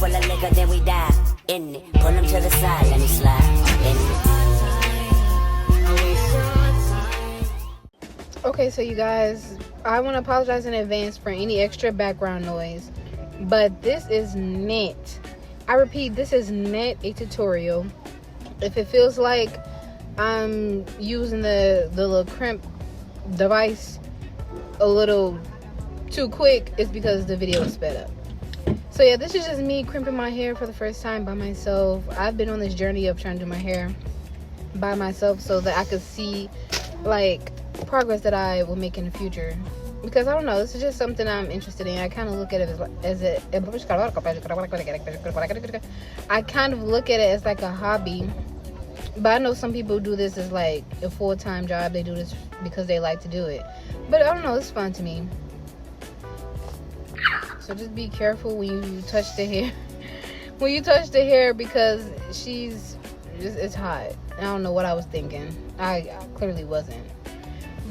full of liquor, then we dive in it. Pull him to the side, let me slide in it. Okay, so you guys, I want to apologize in advance for any extra background noise, but this is not, I repeat, this is not a tutorial. If it feels like I'm using the little crimp device a little too quick, it's because the video is sped up. So yeah, this is just me crimping my hair for the first time by myself. I've been on this journey of trying to do my hair by myself so that I could see like progress that I will make in the future, because I don't know, this is just something I'm interested in. I kind of look at it I kind of look at it as like a hobby, but I know some people do this as like a full-time job. They do this because they like to do it, but I don't know, it's fun to me. So just be careful when you touch the hair when you touch the hair, because it's hot. I don't know what I was thinking. I clearly wasn't.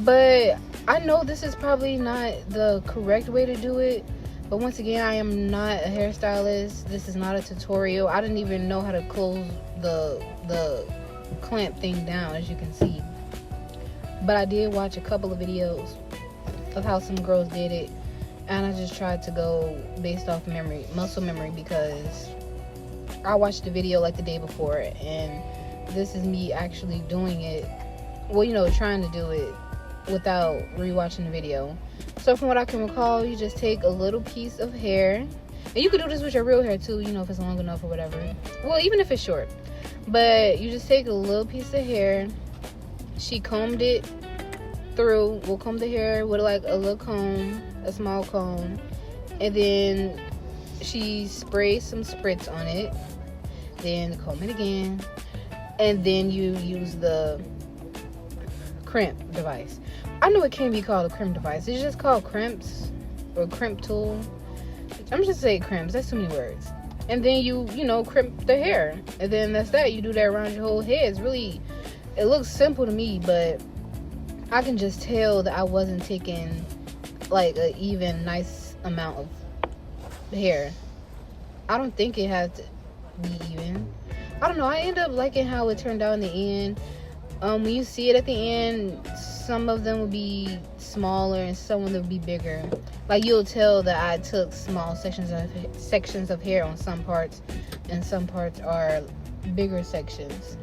But I know this is probably not the correct way to do it. But once again, I am not a hairstylist. This is not a tutorial. I didn't even know how to close the clamp thing down, as you can see. But I did watch a couple of videos of how some girls did it. And I just tried to go based off memory, muscle memory, because I watched the video like the day before. And this is me actually doing it. Well, you know, trying to do it without rewatching the video. So from what I can recall, you just take a little piece of hair, and you could do this with your real hair too, you know, if it's long enough or whatever. Well, even if it's short. But you just take a little piece of hair. She combed it through. We'll comb the hair with like a little comb, a small comb, and then she sprays some spritz on it. Then comb it again, and then you use the crimp device. I know it can't be called a crimp device. It's just called crimps or crimp tool. I'm just saying crimps. That's too many words. And then you know, crimp the hair, and then that's that. You do that around your whole head. It's really, it looks simple to me, but I can just tell that I wasn't taking like an even nice amount of hair. I don't think it has to be even. I don't know. I end up liking how it turned out in the end. When you see it at the end, some of them will be smaller and some of them will be bigger. Like, you'll tell that I took small sections of hair on some parts, and some parts are bigger sections.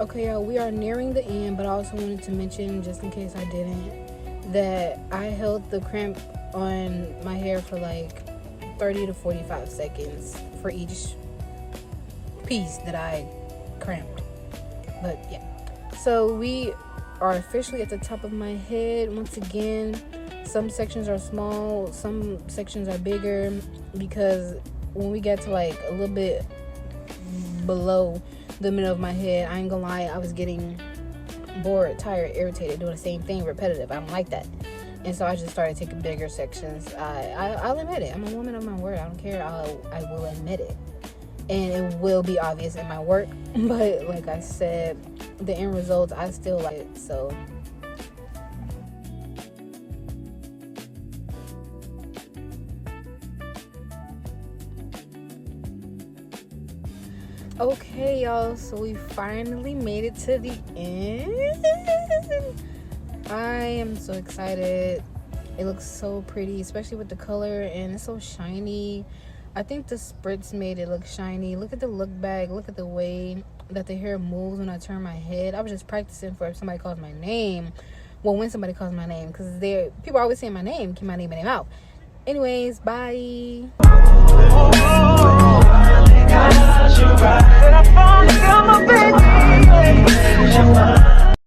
Okay, y'all, we are nearing the end, but I also wanted to mention, just in case I didn't, that I held the crimp on my hair for like 30 to 45 seconds for each piece that I crimped. But yeah, so we are officially at the top of my head. Once again, some sections are small, some sections are bigger, because when we get to like a little bit below the middle of my head, I ain't gonna lie, I was getting bored, tired, irritated, doing the same thing repetitive. I don't like that. And so I just started taking bigger sections. I'll admit it. I'm a woman of my word. I don't care. I will admit it. And it will be obvious in my work. But like I said, the end results, I still like it. So okay, y'all, so we finally made it to the end. I am so excited. It looks so pretty, especially with the color, and it's so shiny. I think the spritz made it look shiny. Look at the look back. Look at the way that the hair moves when I turn my head. I was just practicing for if somebody calls my name. Well, when somebody calls my name, because people are always saying my name. Keep my name in their mouth. Anyways, bye. I found my baby.